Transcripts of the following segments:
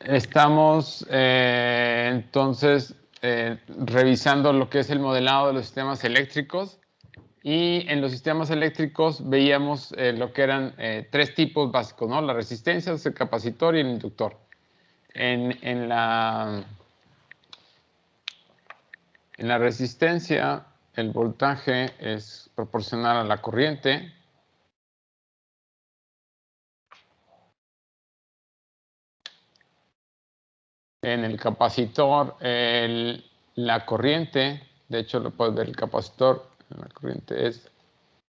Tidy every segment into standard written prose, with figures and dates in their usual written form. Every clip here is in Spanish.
Estamos entonces revisando lo que es el modelado de los sistemas eléctricos, y en los sistemas eléctricos veíamos lo que eran tres tipos básicos, ¿no? La resistencia, el capacitor y el inductor. En la resistencia, el voltaje es proporcional a la corriente. En el capacitor, la corriente, de hecho lo puedes ver, el capacitor, la corriente es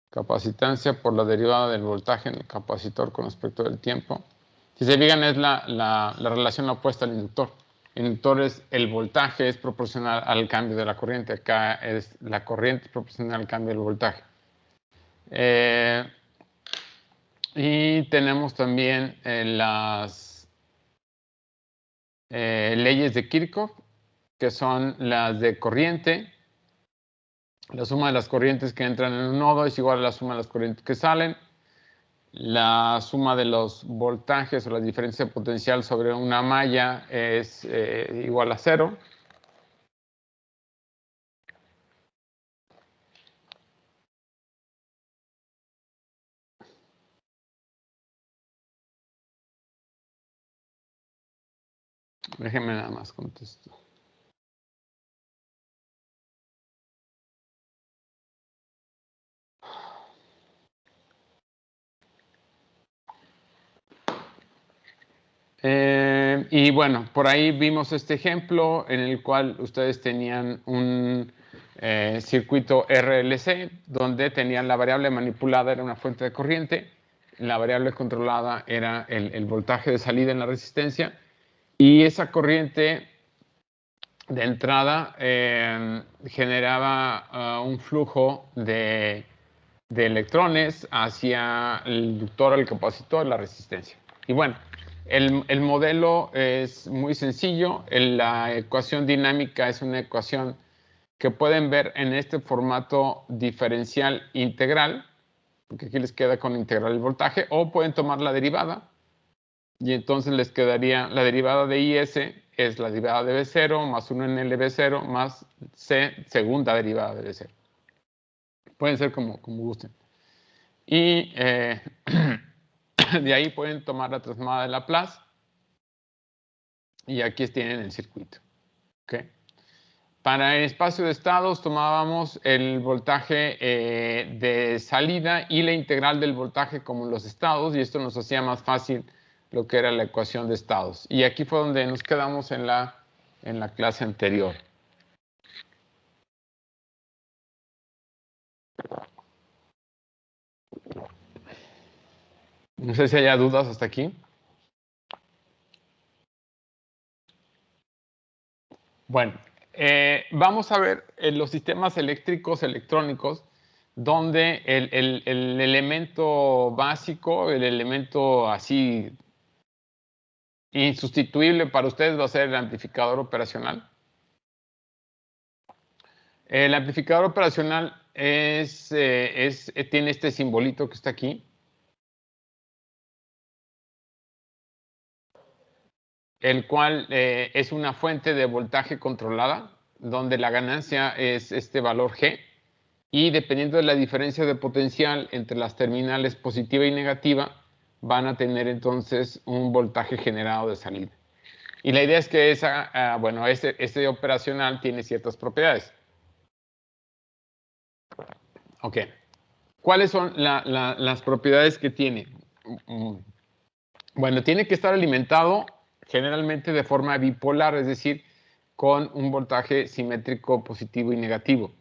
capacitancia por la derivada del voltaje en el capacitor con respecto del tiempo. Si se fijan, es la relación opuesta al inductor. El inductor es el voltaje es proporcional al cambio de la corriente. Acá es la corriente proporcional al cambio del voltaje. Y tenemos también las leyes de Kirchhoff, que son las de corriente. La suma de las corrientes que entran en un nodo es igual a la suma de las corrientes que salen. La suma de los voltajes o la diferencia potencial sobre una malla es igual a 0. Déjenme nada más contesto. Y bueno, por ahí vimos este ejemplo en el cual ustedes tenían un circuito RLC donde tenían la variable manipulada, era una fuente de corriente, la variable controlada era el voltaje de salida en la resistencia, y esa corriente de entrada generaba un flujo de electrones hacia el inductor, el capacitor, la resistencia. Y bueno, el modelo es muy sencillo. La ecuación dinámica es una ecuación que pueden ver en este formato diferencial integral, porque aquí les queda con integral el voltaje, o pueden tomar la derivada, y entonces les quedaría la derivada de IS es la derivada de B0 más 1 en LB0 más C segunda derivada de B0. Pueden ser como gusten. Y de ahí pueden tomar la transformada de Laplace y aquí tienen el circuito. ¿Okay? Para el espacio de estados tomábamos el voltaje de salida y la integral del voltaje como los estados, y esto nos hacía más fácil lo que era la ecuación de estados. Y aquí fue donde nos quedamos en la clase anterior. No sé si haya dudas hasta aquí. Bueno, vamos a ver los sistemas eléctricos electrónicos, donde el elemento básico, el elemento así insustituible para ustedes va a ser el amplificador operacional. El amplificador operacional tiene este simbolito que está aquí, el cual es una fuente de voltaje controlada, donde la ganancia es este valor G, y dependiendo de la diferencia de potencial entre las terminales positiva y negativa, van a tener entonces un voltaje generado de salida. Y la idea es que este operacional tiene ciertas propiedades. Ok. ¿Cuáles son las propiedades que tiene? Bueno, tiene que estar alimentado generalmente de forma bipolar, es decir, con un voltaje simétrico positivo y negativo.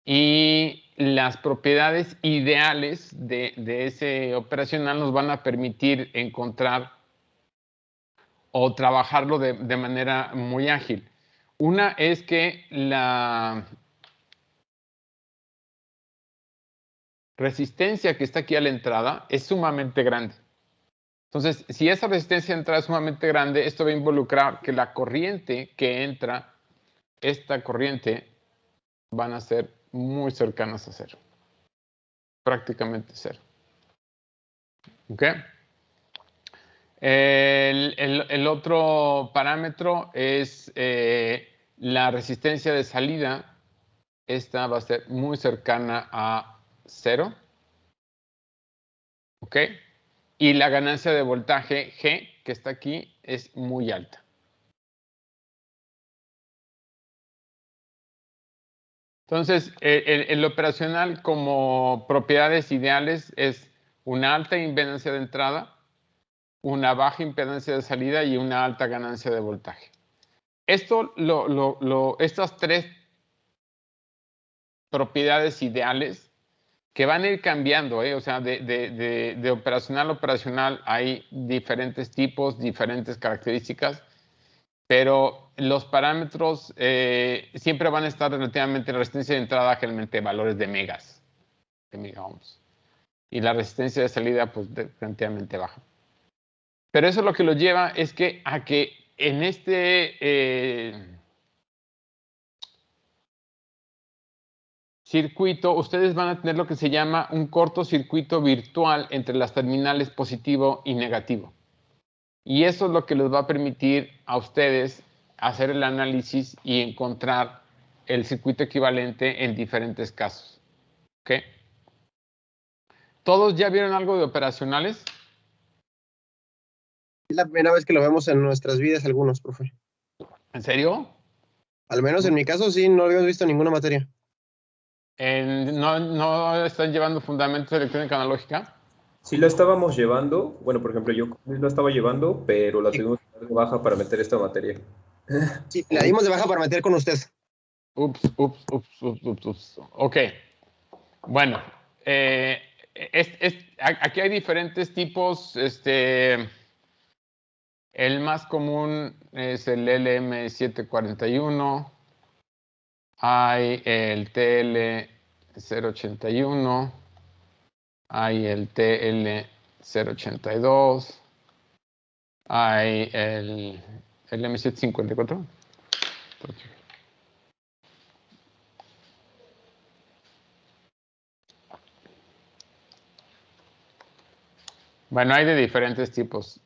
Y las propiedades ideales de ese operacional nos van a permitir encontrar o trabajarlo de manera muy ágil. Una es que la resistencia que está aquí a la entrada es sumamente grande. Entonces, si esa resistencia de entrada es sumamente grande, esto va a involucrar que la corriente que entra, esta corriente, van a ser muy cercanas a cero. Prácticamente cero. ¿Ok? El otro parámetro es la resistencia de salida. Esta va a ser muy cercana a 0. ¿Ok? Y la ganancia de voltaje G, que está aquí, es muy alta. Entonces, el operacional como propiedades ideales es una alta impedancia de entrada, una baja impedancia de salida y una alta ganancia de voltaje. Estas tres propiedades ideales que van a ir cambiando, o sea, de operacional a operacional hay diferentes tipos, diferentes características, pero los parámetros siempre van a estar relativamente, la resistencia de entrada generalmente valores de megas, de megaohms, y la resistencia de salida pues relativamente baja. Pero eso lo que lo lleva es que a que en este circuito ustedes van a tener lo que se llama un cortocircuito virtual entre las terminales positivo y negativo. Y eso es lo que les va a permitir a ustedes hacer el análisis y encontrar el circuito equivalente en diferentes casos. ¿Ok? ¿Todos ya vieron algo de operacionales? Es la primera vez que lo vemos en nuestras vidas algunos, profe. ¿En serio? Al menos en mi caso sí, no habíamos visto ninguna materia. ¿No están llevando fundamentos de electrónica analógica? Sí lo estábamos llevando, bueno, por ejemplo, yo lo estaba llevando, pero la tuvimos que dar de baja para meter esta materia. Sí, la dimos de baja para meter con usted. Ups. Ok. Bueno, aquí hay diferentes tipos. El más común es el LM741. Hay el TL081. Hay el TL082. Hay el LM754. Bueno, hay de diferentes tipos.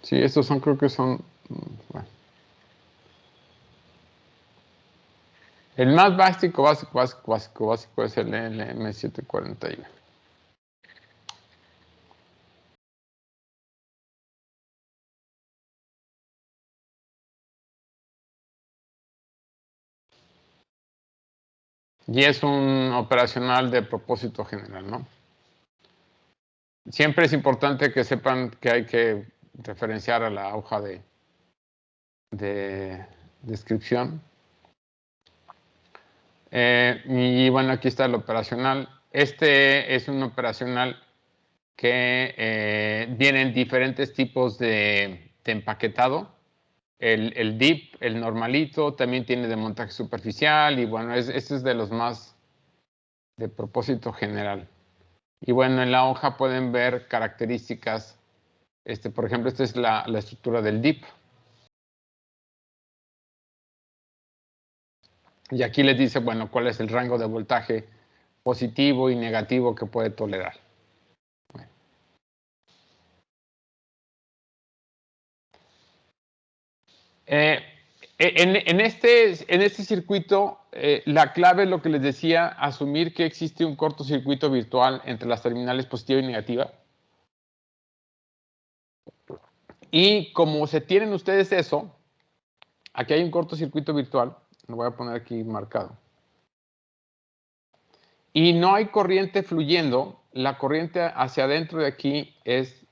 Sí, estos son, creo que son. Bueno. El más básico es el LM741. Y es un operacional de propósito general, ¿no? Siempre es importante que sepan que hay que referenciar a la hoja de descripción. Y bueno, aquí está el operacional. Este es un operacional que viene en diferentes tipos de empaquetado. El DIP, el normalito, también tiene de montaje superficial y bueno, este es de los más de propósito general. Y bueno, en la hoja pueden ver características. Por ejemplo, esta es la estructura del DIP. Y aquí les dice, bueno, cuál es el rango de voltaje positivo y negativo que puede tolerar. Bueno. En este circuito, la clave es lo que les decía, asumir que existe un cortocircuito virtual entre las terminales positiva y negativa. Y como se tienen ustedes eso, aquí hay un cortocircuito virtual, lo voy a poner aquí marcado. Y no hay corriente fluyendo, la corriente hacia adentro de aquí es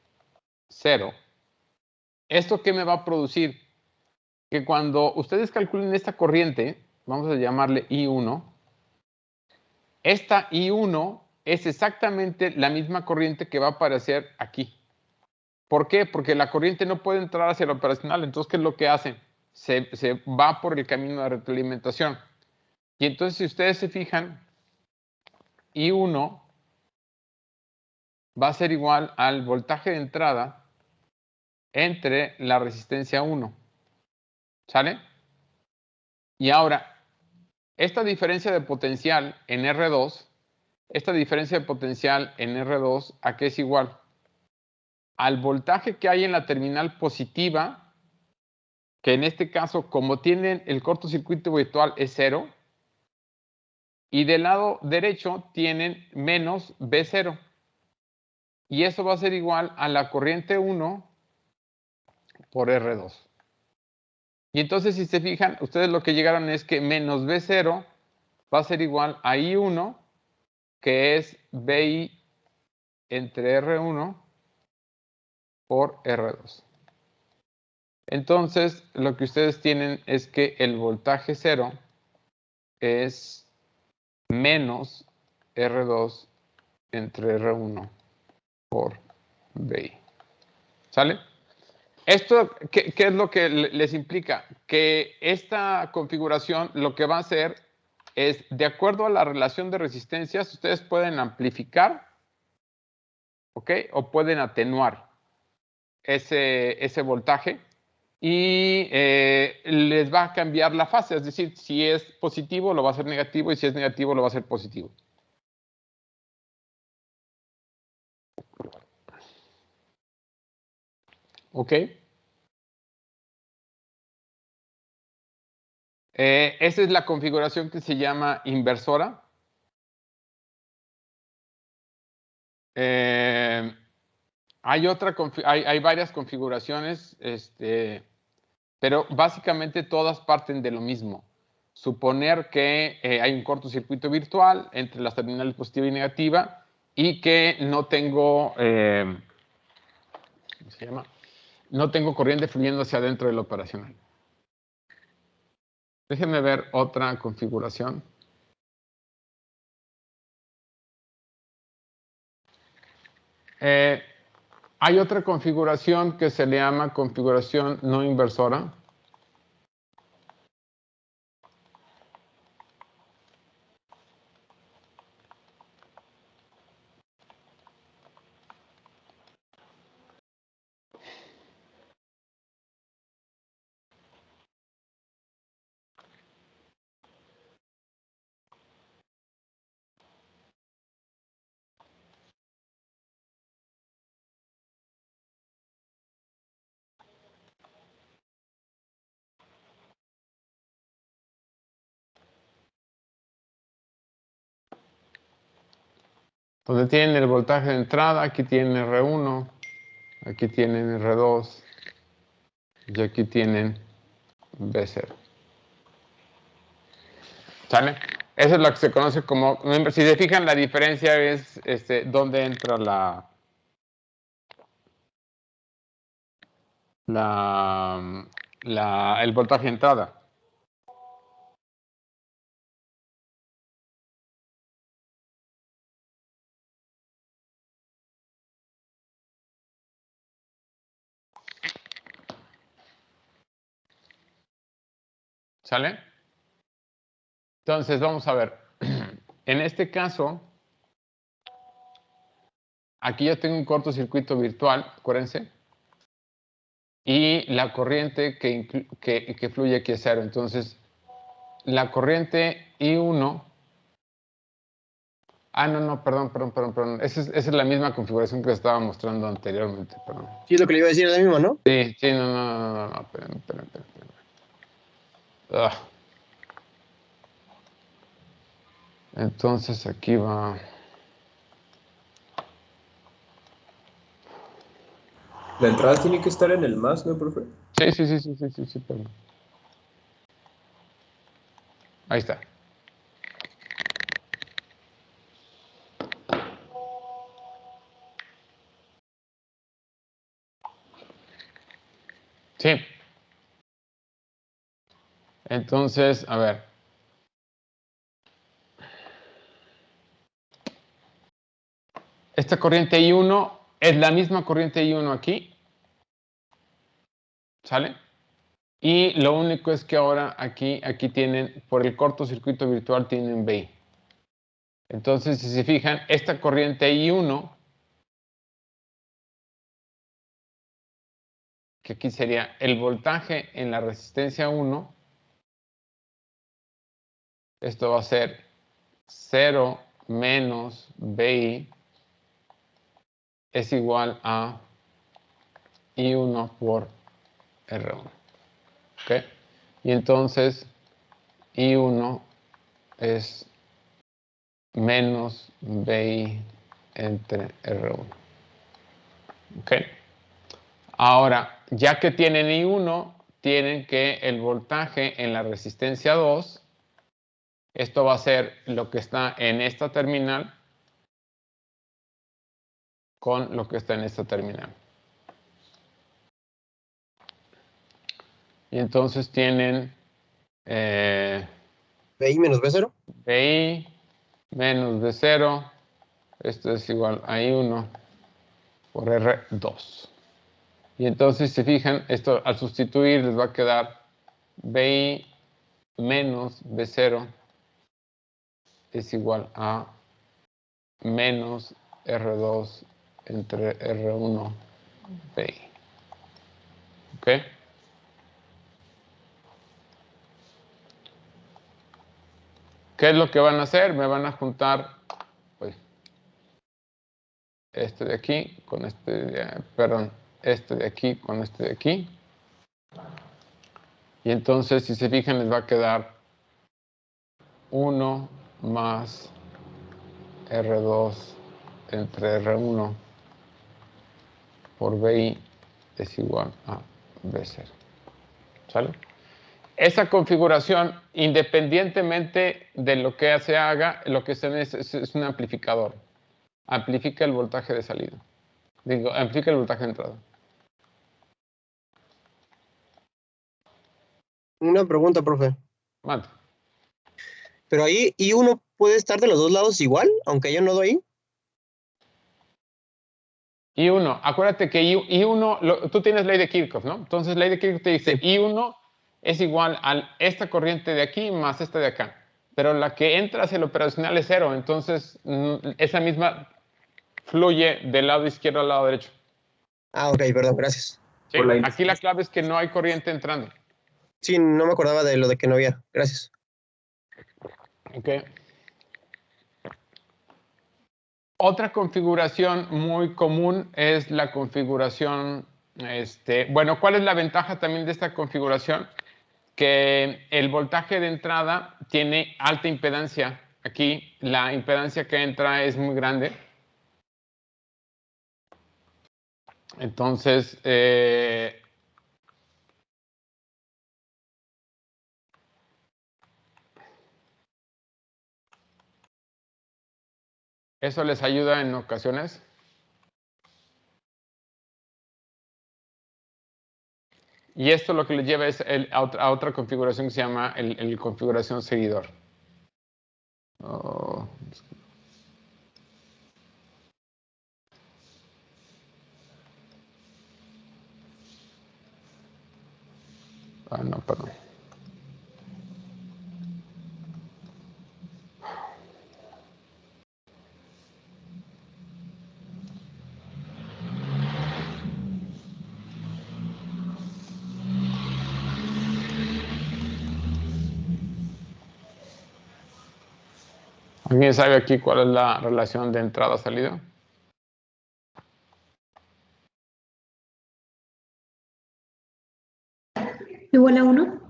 0. ¿Esto qué me va a producir? Que cuando ustedes calculen esta corriente, vamos a llamarle I1, esta I1 es exactamente la misma corriente que va a aparecer aquí. ¿Por qué? Porque la corriente no puede entrar hacia el operacional. Entonces, ¿qué es lo que hacen? Se va por el camino de retroalimentación. Y entonces, si ustedes se fijan, I1 va a ser igual al voltaje de entrada entre la resistencia 1. ¿Sale? Y ahora, esta diferencia de potencial en R2, ¿a qué es igual? Al voltaje que hay en la terminal positiva, que en este caso, como tienen el cortocircuito virtual es 0, y del lado derecho tienen menos B0. Y eso va a ser igual a la corriente 1 por R2. Y entonces, si se fijan, ustedes lo que llegaron es que menos B0 va a ser igual a I1, que es BI entre R1 por R2. Entonces, lo que ustedes tienen es que el voltaje 0 es menos R2 entre R1 por BI. ¿Sale? ¿Esto qué es lo que les implica? Que esta configuración lo que va a hacer es, de acuerdo a la relación de resistencias, ustedes pueden amplificar, ¿ok? O pueden atenuar ese voltaje y les va a cambiar la fase. Es decir, si es positivo lo va a hacer negativo y si es negativo lo va a hacer positivo. ¿Ok? Esa es la configuración que se llama inversora. Hay varias configuraciones, pero básicamente todas parten de lo mismo. Suponer que hay un cortocircuito virtual entre las terminales positiva y negativa y que no tengo, ¿cómo se llama? No tengo corriente fluyendo hacia adentro del operacional. Déjenme ver otra configuración. Hay otra configuración que se le llama configuración no inversora. Donde tienen el voltaje de entrada, aquí tienen R1, aquí tienen R2 y aquí tienen B0. ¿Sale? Eso es lo que se conoce como, si se fijan, la diferencia es dónde entra el voltaje de entrada. ¿Sale? Entonces, vamos a ver. En este caso, aquí yo tengo un cortocircuito virtual, acuérdense, y la corriente que fluye aquí es 0. Entonces, la corriente I1... Ah, no, perdón. Esa es la misma configuración que les estaba mostrando anteriormente, perdón. Sí, lo que le iba a decir es la misma, ¿no? Sí, no, esperen. Entonces aquí va. La entrada tiene que estar en el más, ¿no, profe? Sí, perdón. Ahí está. Sí. Entonces, a ver. Esta corriente I1 es la misma corriente I1 aquí. ¿Sale? Y lo único es que ahora aquí tienen, por el cortocircuito virtual, tienen BI. Entonces, si se fijan, esta corriente I1 que aquí sería el voltaje en la resistencia 1. Esto va a ser 0 menos VI es igual a I1 por R1. ¿Ok? Y entonces I1 es menos VI entre R1. ¿Ok? Ahora, ya que tienen I1, tienen que el voltaje en la resistencia 2, esto va a ser lo que está en esta terminal con lo que está en esta terminal. Y entonces tienen BI menos B0. BI menos B0, esto es igual a I1 por R2. Y entonces, si se fijan, esto al sustituir les va a quedar BI menos B0 es igual a menos R2 entre R1 BI. ¿Ok? ¿Qué es lo que van a hacer? Me van a juntar pues, este de aquí con este de, perdón, este de aquí con este de aquí. Y entonces, si se fijan, les va a quedar 1 más R2 entre R1 por BI es igual a B0. ¿Sale? Esa configuración, independientemente de lo que se haga, lo que se es un amplificador. Amplifica el voltaje de salida. Digo, amplifica el voltaje de entrada. Una pregunta, profe. Mate. Pero ahí I1 puede estar de los dos lados igual, aunque haya un nodo ahí. I1, acuérdate que I1, tú tienes ley de Kirchhoff, ¿no? Entonces, ley de Kirchhoff te dice, Sí. I1 es igual a esta corriente de aquí más esta de acá. Pero la que entra hacia el operacional es 0, entonces esa misma fluye del lado izquierdo al lado derecho. Ah, ok, perdón, gracias. ¿Sí? Aquí la clave es que no hay corriente entrando. Sí, no me acordaba de lo de que no había. Gracias. Ok. Otra configuración muy común es la configuración, bueno, ¿cuál es la ventaja también de esta configuración? Que el voltaje de entrada tiene alta impedancia. Aquí la impedancia que entra es muy grande. Entonces, eso les ayuda en ocasiones. Y esto lo que les lleva es a otra configuración que se llama el configuración seguidor. Oh. Ah, no, perdón. ¿Alguien sabe aquí cuál es la relación de entrada-salida? Igual a 1.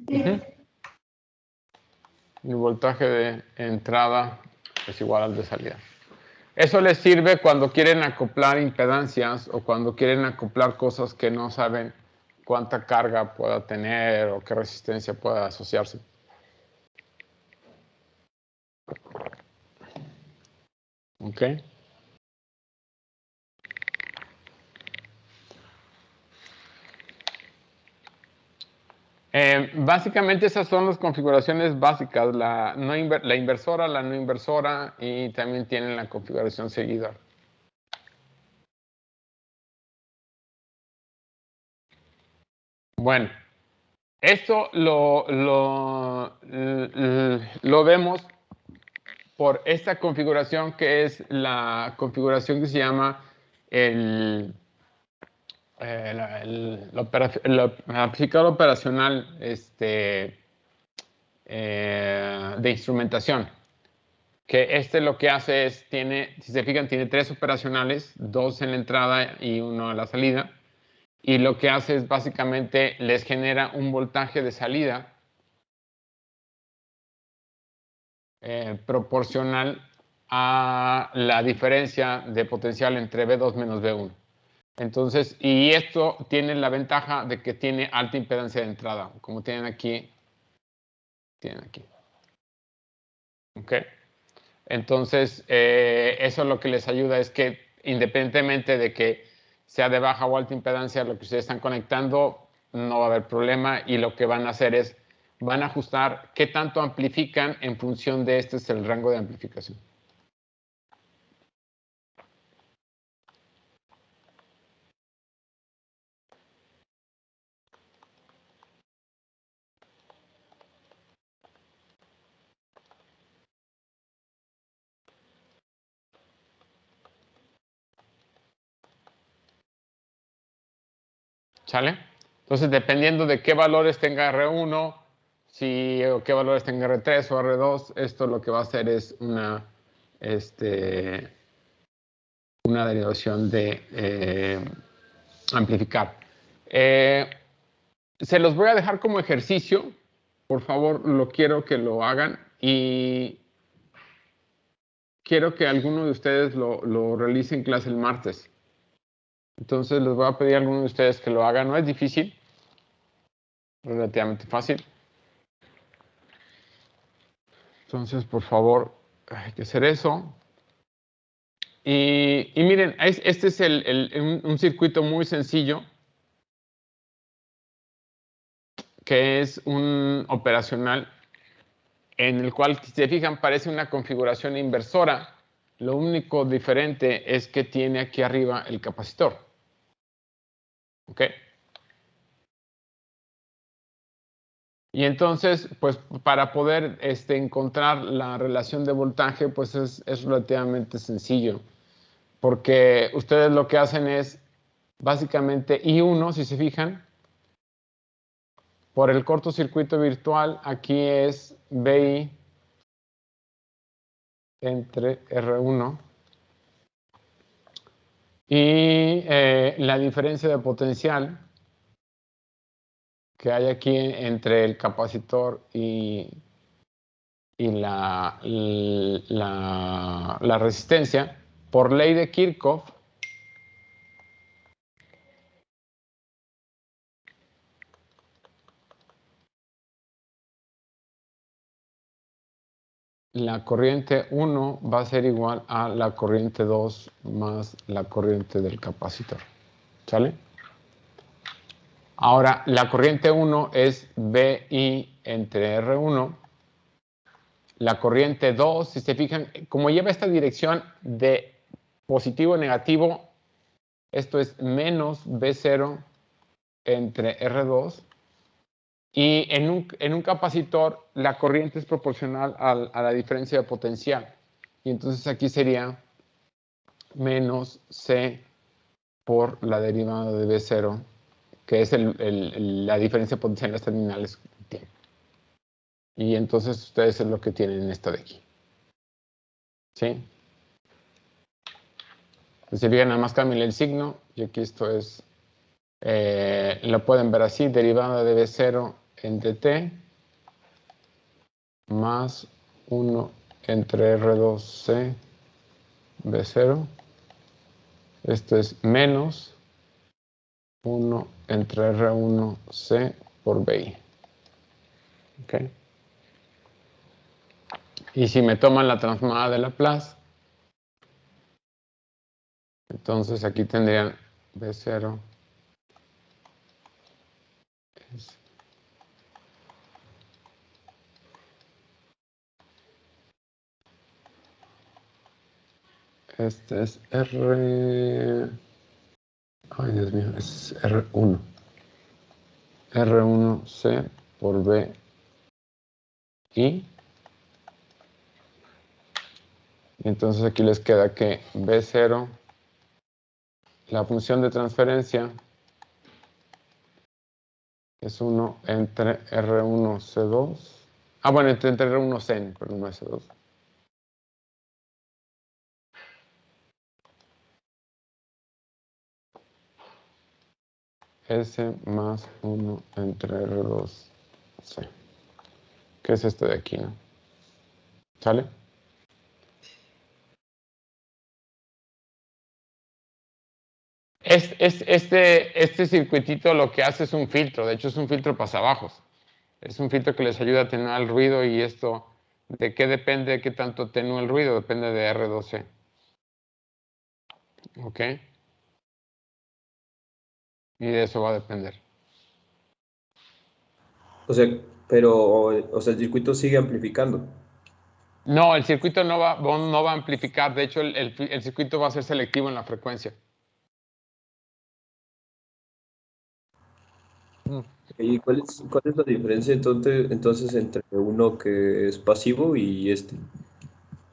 El voltaje de entrada es igual al de salida. Eso les sirve cuando quieren acoplar impedancias o cuando quieren acoplar cosas que no saben cuánta carga pueda tener o qué resistencia pueda asociarse. ¿Ok? Básicamente esas son las configuraciones básicas, la inversora, la no inversora y también tienen la configuración seguidor. Bueno, esto lo vemos por esta configuración que es la configuración que se llama el el amplificador operacional de instrumentación. Que lo que hace es, si se fijan, tiene 3 operacionales, 2 en la entrada y 1 a la salida. Y lo que hace es básicamente les genera un voltaje de salida proporcional a la diferencia de potencial entre V2 menos V1. Entonces, y esto tiene la ventaja de que tiene alta impedancia de entrada, como tienen aquí. ¿Ok? Entonces, eso lo que les ayuda es que independientemente de que sea de baja o alta impedancia, lo que ustedes están conectando, no va a haber problema y lo que van a hacer es, van a ajustar qué tanto amplifican en función de este es el rango de amplificación. ¿Sale? Entonces, dependiendo de qué valores tenga R1, o qué valores tenga R3 o R2, esto lo que va a hacer es una derivación de amplificar. Se los voy a dejar como ejercicio. Por favor, quiero que lo hagan y quiero que alguno de ustedes lo realice en clase el martes. Entonces les voy a pedir a alguno de ustedes que lo hagan. No es difícil, relativamente fácil. Entonces, por favor, hay que hacer eso. Y miren, este es un circuito muy sencillo, que es un operacional en el cual, si se fijan, parece una configuración inversora. Lo único diferente es que tiene aquí arriba el capacitor. ¿Ok? Y entonces, pues para poder encontrar la relación de voltaje, pues es relativamente sencillo. Porque ustedes lo que hacen es, básicamente, I1, si se fijan, por el cortocircuito virtual, aquí es BI entre R1 y la diferencia de potencial que hay aquí entre el capacitor y la resistencia, por ley de Kirchhoff, la corriente 1 va a ser igual a la corriente 2 más la corriente del capacitor. ¿Sale? Ahora, la corriente 1 es BI entre R1. La corriente 2, si se fijan, como lleva esta dirección de positivo a negativo, esto es menos B0 entre R2. Y en un capacitor, la corriente es proporcional a la diferencia de potencial. Y entonces aquí sería menos C por la derivada de B0, que es la diferencia de potencial en las terminales. Y entonces ustedes es lo que tienen en esto de aquí. ¿Sí? Si bien nada más cambien el signo, y aquí esto es, lo pueden ver así, derivada de B0 en dt más 1 entre R2C B0. Esto es menos 1 entre R1C por BI. ¿Ok? Y si me toman la transformada de Laplace, entonces aquí tendrían B0 este es R. Ay, Dios mío, es R1. R1C por B y entonces aquí les queda que B0, la función de transferencia Es 1 entre R1C2. Ah, bueno, entre R1C, pero no S2. S más 1 entre R2C. ¿Qué es este de aquí, no? ¿Sale? Este circuitito lo que hace es un filtro. De hecho, es un filtro pasabajos. Es un filtro que les ayuda a atenuar el ruido y esto, ¿de qué depende? ¿De qué tanto atenúa el ruido? Depende de R12. ¿Ok? Y de eso va a depender. O sea, pero, o sea, el circuito sigue amplificando. No, el circuito no va a amplificar. De hecho, el circuito va a ser selectivo en la frecuencia. ¿Y cuál es la diferencia entonces entre uno que es pasivo y este?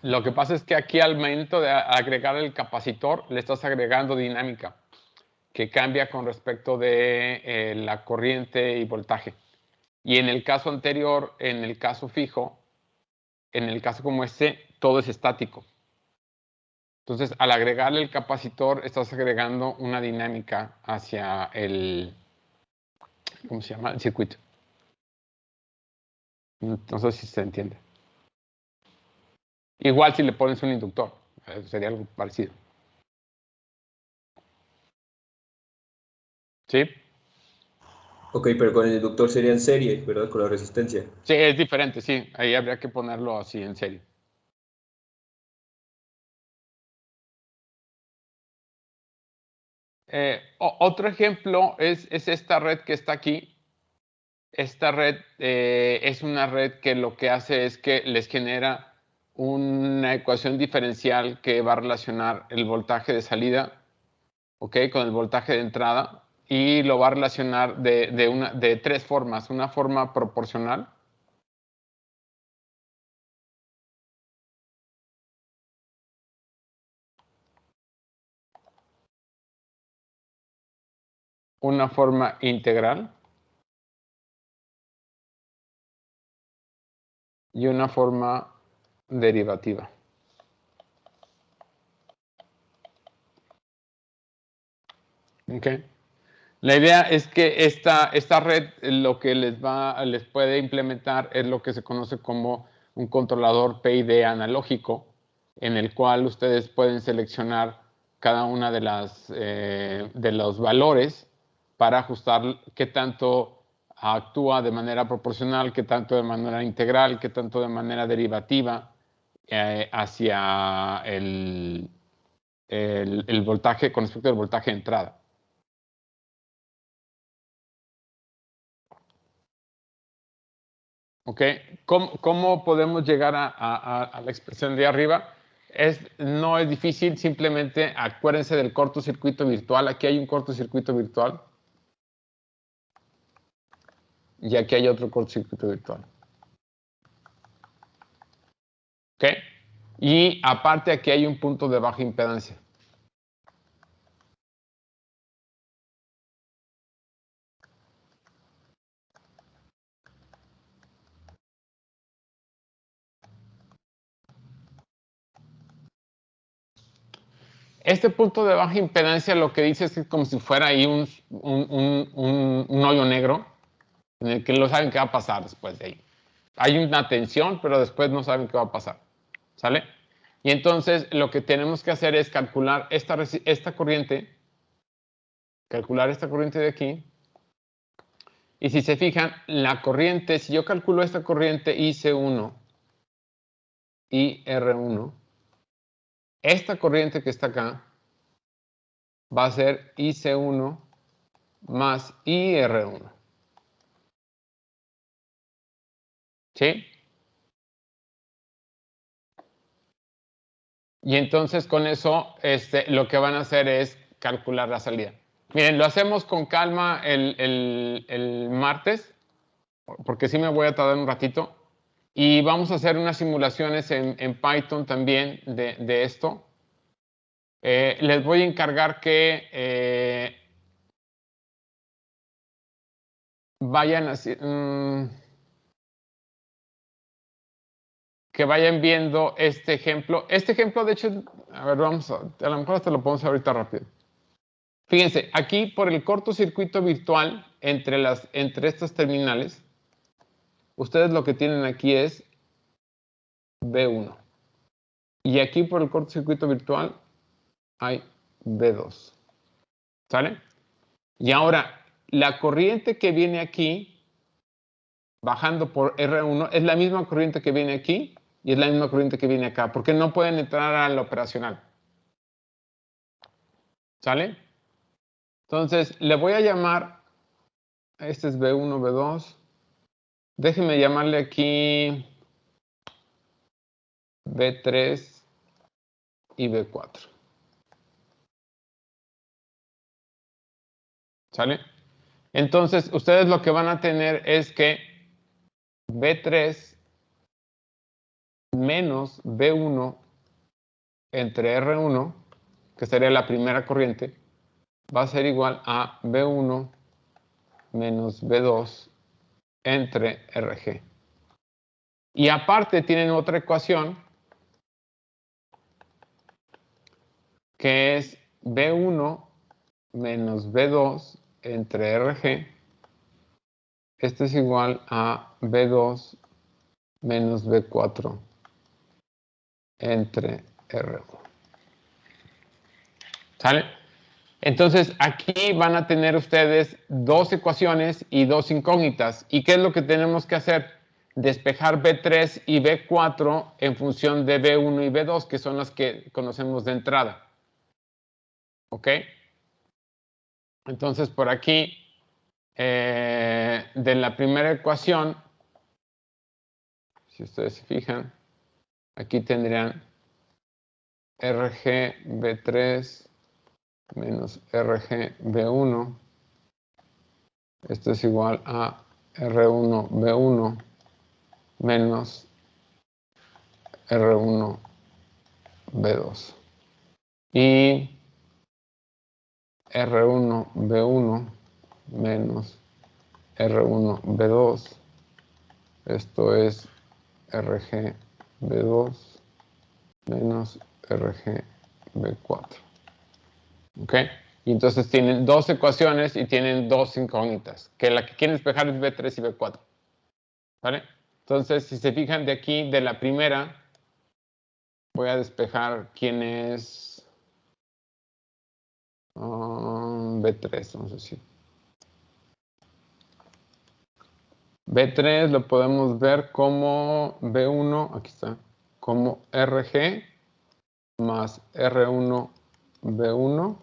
Lo que pasa es que aquí al momento de agregar el capacitor, le estás agregando dinámica, que cambia con respecto de la corriente y voltaje. Y en el caso anterior, en el caso fijo, en el caso como este, todo es estático. Entonces, al agregarle el capacitor, estás agregando una dinámica hacia el, ¿cómo se llama? El circuito. No sé si se entiende. Igual si le pones un inductor, sería algo parecido. ¿Sí? Ok, pero con el inductor sería en serie, ¿verdad? Con la resistencia. Sí, es diferente, sí. Ahí habría que ponerlo así, en serio. Otro ejemplo es esta red que está aquí. Esta red es una red que lo que hace es que les genera una ecuación diferencial que va a relacionar el voltaje de salida, ¿ok? Con el voltaje de entrada y lo va a relacionar de tres formas. Una forma proporcional, una forma integral y una forma derivativa. ¿Ok? La idea es que esta red lo que les puede implementar es lo que se conoce como un controlador PID analógico, en el cual ustedes pueden seleccionar cada una de los valores para ajustar qué tanto actúa de manera proporcional, qué tanto de manera integral, qué tanto de manera derivativa hacia el voltaje con respecto al voltaje de entrada. ¿Ok? ¿Cómo podemos llegar a la expresión de arriba? No es difícil, simplemente acuérdense del cortocircuito virtual. Aquí hay un cortocircuito virtual. Y aquí hay otro cortocircuito virtual. ¿Ok? Y aparte aquí hay un punto de baja impedancia. Este punto de baja impedancia lo que dice es que es como si fuera ahí un hoyo negro en el que no saben qué va a pasar después de ahí. Hay una tensión, pero después no saben qué va a pasar. ¿Sale? Y entonces lo que tenemos que hacer es calcular esta corriente de aquí. Y si se fijan, la corriente, si yo calculo esta corriente IC1 y R1, esta corriente que está acá va a ser IC1 más IR1. ¿Sí? Y entonces con eso lo que van a hacer es calcular la salida. Miren, lo hacemos con calma el martes, porque sí me voy a tardar un ratito. Y vamos a hacer unas simulaciones en Python también de esto. Les voy a encargar que vayan así, que vayan viendo este ejemplo. Este ejemplo, de hecho, a ver, a lo mejor hasta lo podemos hacer ahorita rápido. Fíjense, aquí por el cortocircuito virtual entre estas terminales, ustedes lo que tienen aquí es B1. Y aquí por el cortocircuito virtual hay B2. ¿Sale? Y ahora, la corriente que viene aquí, bajando por R1, es la misma corriente que viene aquí y es la misma corriente que viene acá, porque no pueden entrar al operacional. ¿Sale? Entonces, le voy a llamar, este es B1, B2. Déjenme llamarle aquí B3 y B4. ¿Sale? Entonces, ustedes lo que van a tener es que B3 menos B1 entre R1, que sería la primera corriente, va a ser igual a B1 menos B2 entre RG. Y aparte tienen otra ecuación que es B1 menos B2 entre RG. Esto es igual a B2 menos B4 entre R1. ¿Sale? Entonces, aquí van a tener ustedes dos ecuaciones y dos incógnitas. ¿Y qué es lo que tenemos que hacer? Despejar B3 y B4 en función de B1 y B2, que son las que conocemos de entrada. ¿Ok? Entonces, por aquí, de la primera ecuación, si ustedes se fijan, aquí tendrían RG B3 menos RG B1. Esto es igual a R1 B1 menos R1 B2. Y R1 B1 menos R1 B2. Esto es RG B2 menos RG B4. ¿Ok? Y entonces tienen dos ecuaciones y tienen dos incógnitas, que la que quieren despejar es B3 y B4. ¿Vale? Entonces, si se fijan de aquí, de la primera, voy a despejar quién es B3, vamos a decir. B3 lo podemos ver como B1, aquí está, como RG más R1 B1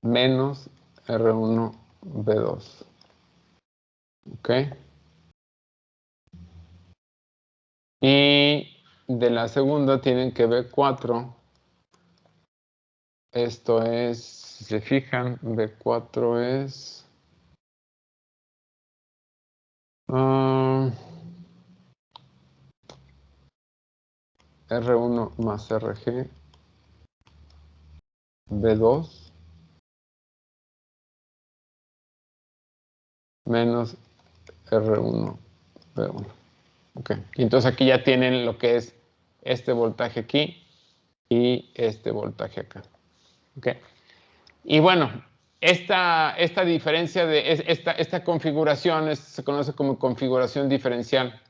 menos R1 B2. ¿Ok? Y de la segunda tienen que B4. Esto es, si se fijan, B4 es R1 más RG B2 menos R1 B1. Ok, y entonces aquí ya tienen lo que es este voltaje aquí y este voltaje acá. Ok, y bueno, esta diferencia de esta configuración se conoce como configuración diferencial.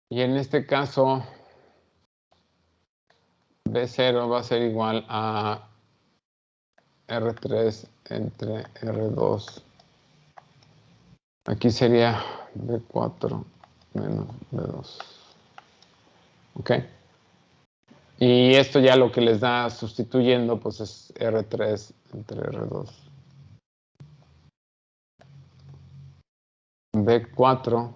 Y en este caso, B0 va a ser igual a R3 entre R2. Aquí sería B4 menos B2. ¿Ok? Y esto ya lo que les da sustituyendo, pues es R3 entre R2. B4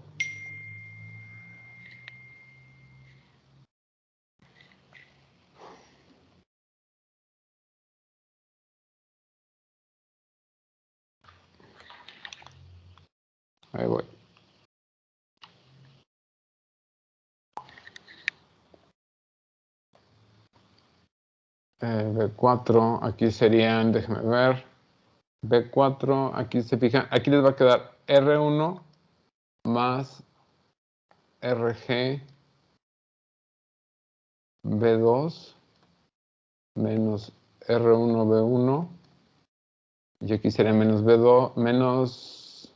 ahí voy. B4, aquí serían, déjenme ver, B4, aquí se fijan, aquí les va a quedar R1 más RG B2 menos R1 B1 y aquí sería menos B2 menos,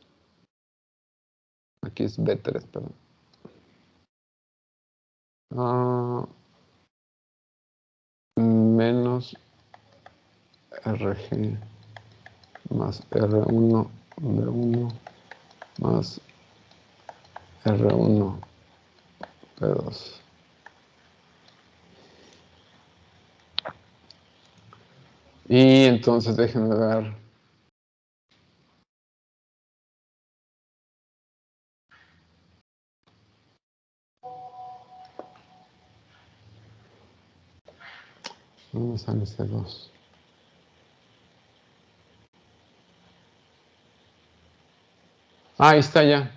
aquí es B3, perdón. Menos RG más R1 B1 más R1 B2. Y entonces déjenme ver. ¿Dónde sale ese 2? Ahí está ya.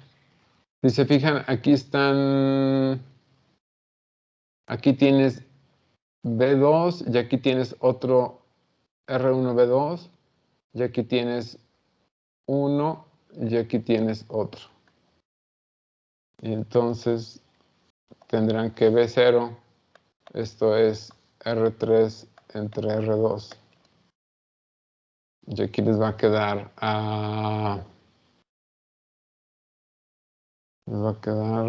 Si se fijan, aquí están. Aquí tienes B2 y aquí tienes otro R1B2 y aquí tienes 1 y aquí tienes otro. Y entonces tendrán que B0, esto es R3 entre R2. Y aquí les va a quedar les va a quedar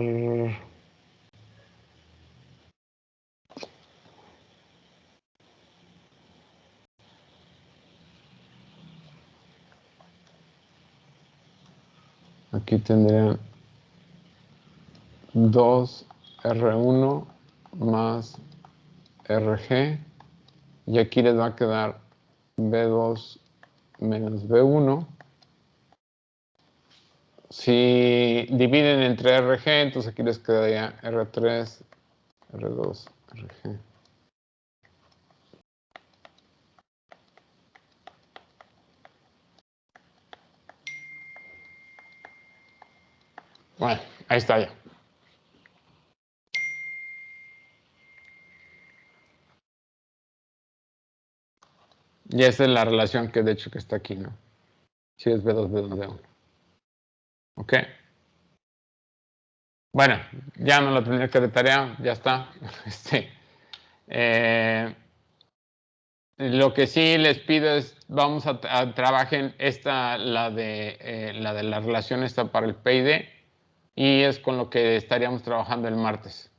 aquí tendrían 2R1 más RG y aquí les va a quedar B2 menos B1. Si dividen entre RG, entonces aquí les quedaría R3, R2, RG. Bueno, ahí está ya. Y esa es la relación que de hecho que está aquí, ¿no? Si es B2, B2, B1. ¿Ok? Bueno, ya no lo tendría que de tarea, ya está. Lo que sí les pido es, vamos a trabajen esta, la de la relación esta para el PID, y es con lo que estaríamos trabajando el martes.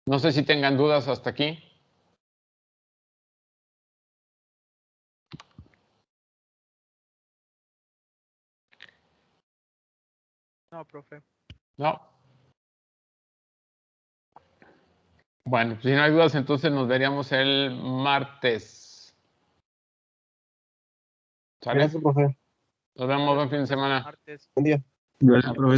No sé si tengan dudas hasta aquí. No, profe. No. Bueno, pues si no hay dudas, entonces nos veríamos el martes. ¿Sale? Gracias, profe. Nos vemos, buen fin de semana. Martes. Buen día. Gracias, profe.